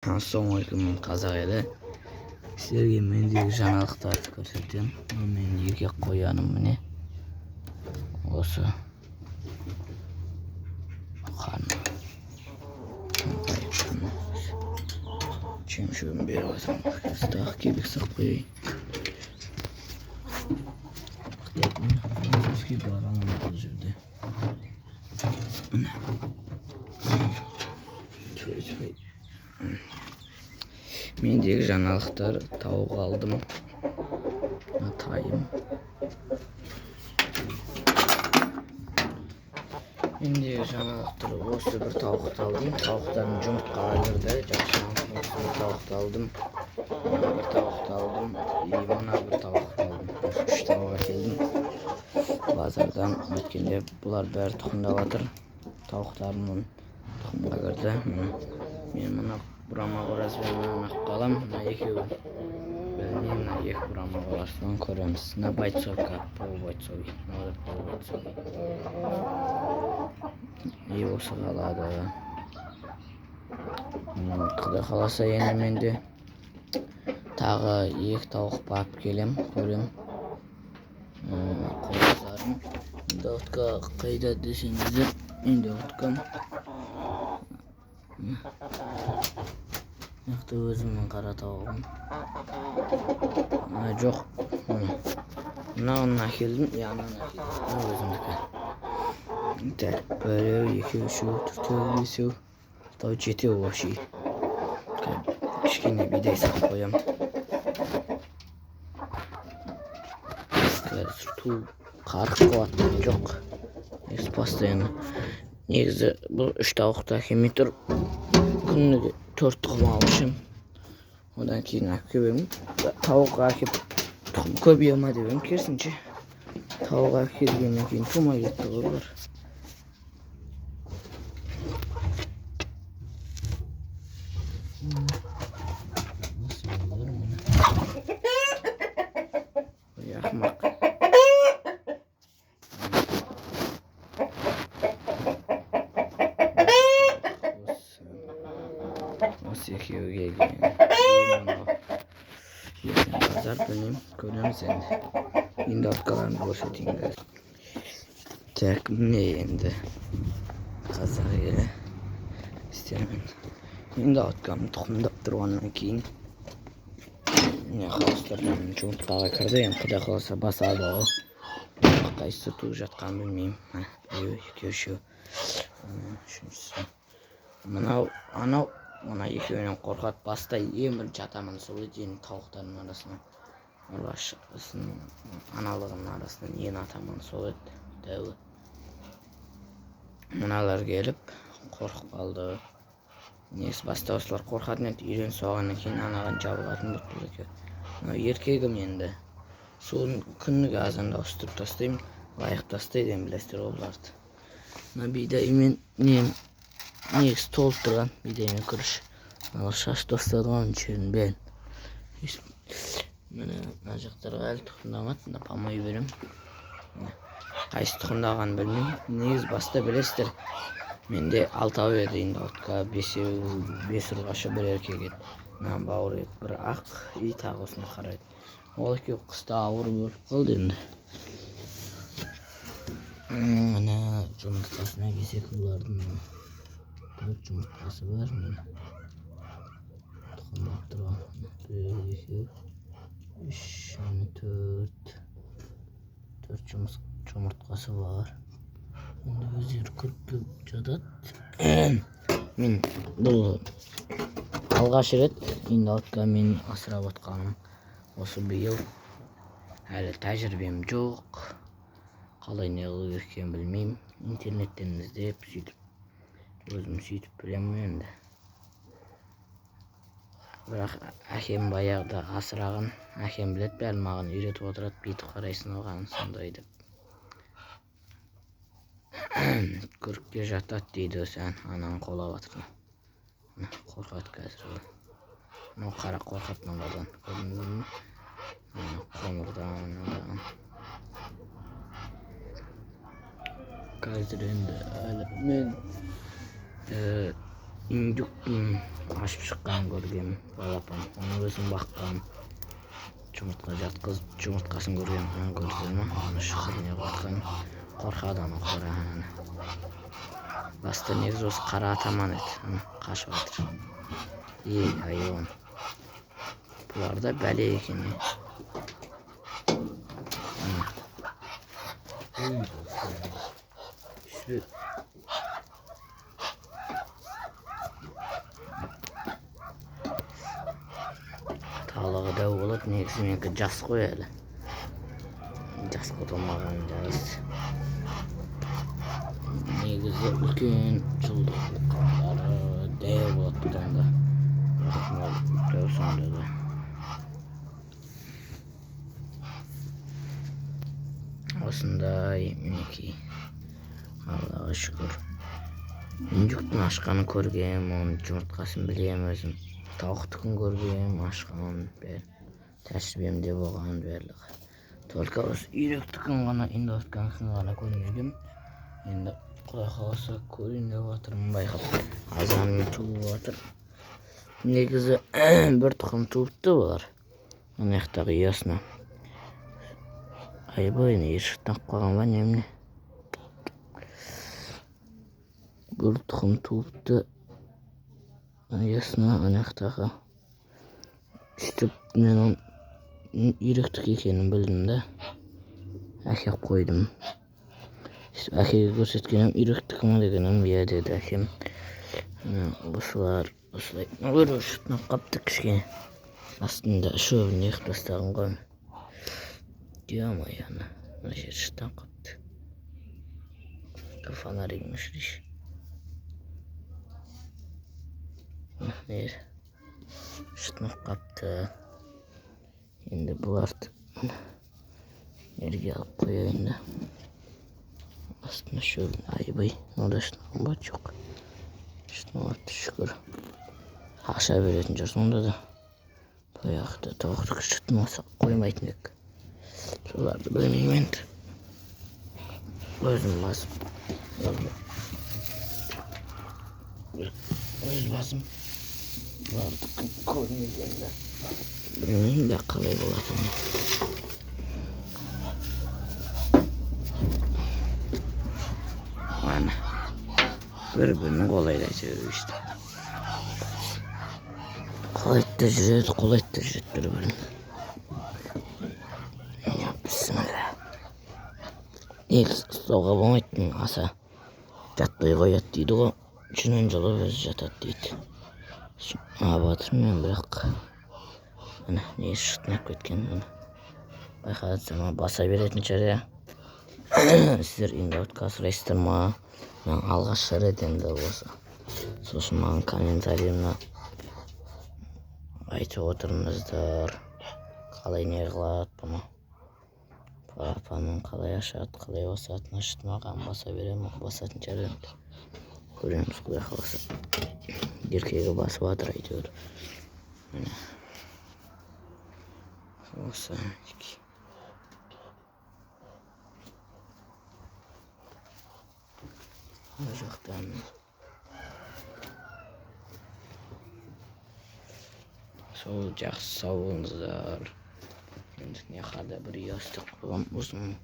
Assalomualaikum қазақ елі. Сіздерге мендегі жаңалықтарды көрсетемін. Мен екі қояным міне. Осы қан. Жем-шөбін беріп жатырмын. Тағы кебек сақ қояйын. Өзге барамын бұл жерде. Mendегі жаңалықтар тауық алдым. Атайым. Mendегі жаңалықтар осы бір тауықты алдым. Тауықтардың жұмыртқа алырды. Жақсы тауықты алдым. Bir tavuk aldım. Limona bir tavuk aldım. Üç tavuk aldım. Bazardan ötkende bular bari tuxumdaladır. Tavuklarımın tuxumga kirdi. Men buni burama qo'rasidan qalam. Ekеуі bilmayman, ek burama qo'rasidan ko'ramiz. Na бойцовка, полубойцовый. Надо полубойцовый. И осы қалады. Құдай қаласа енді менде тағы екі тауық бап келем, көрем. Қолдастарым. Енді отқа қайда десеңіздер, енді откам. Яқты өзімнің қара тауығым. Жоқ. Мынауын әкелдім, яғынан әкелдім. Өзімдікі. Біреу, екеу, үшеу, төртеу, бесеу, алтау, жетеу вообще. Кішкене бидай сақып қоям. Сұрту қарық қуаттан жоқ. Негізі постоянно. Негізі бұл үш тауықты әкелмей тұр. Күніге 4 тұқым алышым. Одан кейін әкелемін. Тауыққа әкеп тұқым көбейе ма дебем, керісінше. Тауыққа әкелгеннен кейін тумай кетті ғой бар. Ақымақ. Осы екеуі келген. Ертең базар білмеймін, көреміз енді. Енді аткаларымды көрсетейін. Так, міне енді қазақ елі істермен. Енді аткамды тұқымдап тұрғаннан кейін қалыстардан жұмыртқаға кірді. Енді құдай қаласа басады ғой. Қайсысы туып жатқанын білмеймін. Біреу, екеу, үшеу. Үшіншісі. Анау мына екеуінен қорқады. Баста ең бірінші атаман сол еді. Енді тауықтардың арасынан аналығының арасынан ең атаман сол еді. Дәуі. Мыналар келіп қорқып қалды. Негізі баста осылар қорқатын еді. Үйрен соғаннан кейін анаған жабылатын бұл екеу. Еркегім енді. Соның күніге азанда ұстырып тастаймын. Лайық тастайды енді білесіздер оларды. Бидаймен негізі толып тұрған бидаймен күріш. Шаш тастадығын жерін бәрін. Міне мына жақтарға әлі тұқымдамады. Памай берем. Қайсы тұқымдағанын білмеймін. Негізі баста білесіздер. Менде 6 еді енді отқа 5 ұрғашы бір еркек еді. Мынан бауыр еді. Бір ақ үй тағы осыны қарайды. Ол екеу қыста ауыр бөліп қалды енді. Мына жұмыртқасына келсек бұлардың 4 жұмыртқасы бар. Тұқымдап тұрған. 1, 2, 3, 4 жұмыртқасы бар. Енді өздері күріп жатады. Мен бұл алғаш рет енді отқа мен асырап отқаным. Осы биыл әлі тәжірибем жоқ. Қалай не қылу керекенін білмеймін. Интернеттен іздеп сөйтіп өзім сөйтіп білемін енді. Бірақ әкем баяғыда асыраған. Әкем білет бәрін маған үйретіп отырады. Бүйтіп қарайсың оған сондай деп. Күрікке жатады дейді сән. Анаң қолап атырды. Қорқады қазір. Мынау қара қорқады мынадан. Көрдіңіз бе? Қоңырдан. Қазір енді әлі мен Индюктун ашып шыққанын көргем, балапан. Оны өзім баққам. Жұмыртқа жатқызып, жұмыртқасын көргем, аны көрдім. Аны шықырын еғатқан. Қорқадан оқыран. Басты негіз осы қара атаман еді. Қашып атыр. Айуан. Бұларда бәле екен. Талығы дәу болады, негізі менікі жас қой әлі. Жас қолдамаған жас. Негізі үлкен жылдық қандары дәу болады бұдан да. Дәу сонда да. Осындай мінекей. Аллаға шүкір. Индюктың ашқанын көргем, оның жұмыртқасын білем өзім. Тауықтықын көргем, ашқан бәр. Тәжірибемде болған бәрлігі. Только осы үйректікін ғана, енді өткенсін ғана көрмегем. Енді құдай қаласа көрейін деп жатырмын байқап. Азанымен туып жатыр. Негізі бір тұқым туыпты болар. Ана жақтағы ұясына. Айбай, не ешіктен қалған ба немне? Бір тұқым туыпты. Ұясына ана жақтағы. Сөйтіп мен оның үйректік екенін білдім да. Әкеп қойдым. Әкеге көрсеткенім үйректік ма дегенім, иә деді әкем. Осылар осылай өрі шытынып қапты кішкене. Астында шөбін ек тастаған ғой. Дүйамай ана жер шытынып қапты. Фонаригін өшірейш. Шытынып қапты. Енді бұларды жерге алып қояйын да. Астына шөбін айбай. Ода шытынған ба жоқ. Шытынғатты шүкір. Ақша беретін жер сонда да. Баяқты тауықтық шытынмаса қоймайтын ек. Соларды білмеймен. Өзім басым. Өз басым. Бұларды көрмегенде. Білмейін бә қалай болатын. Ана. Бір-бірінің қолайда жүріп ішті. Қолайтта жүреді бір-бірін. Бісміллә. Негіз ұстауға болмайтын аса жатпай қояды дейді ғой. Жүнен жылып өзі жатады дейді. Батырмен бірақ. Ана, не шытынап кеткен. Байқадыңыздар ма, баса беретін шәрі. Сіздер индаутқа сұрайсыздар ма? Мен алғаш рет енді осы. Сосын маған комментариімді айтып отырыңыздар. Қалай не қылады бұны? Балапанын қалай ашады, қалай басатын ашытмаған баса беремін, басатын шәрі. Көреміз құдай қаласа. Еркегі басып жатыр әйтеуір. Осы бұл жақтан сол жақсы сау болыңыздар. Енді не қада бір ұястық болған ұзын.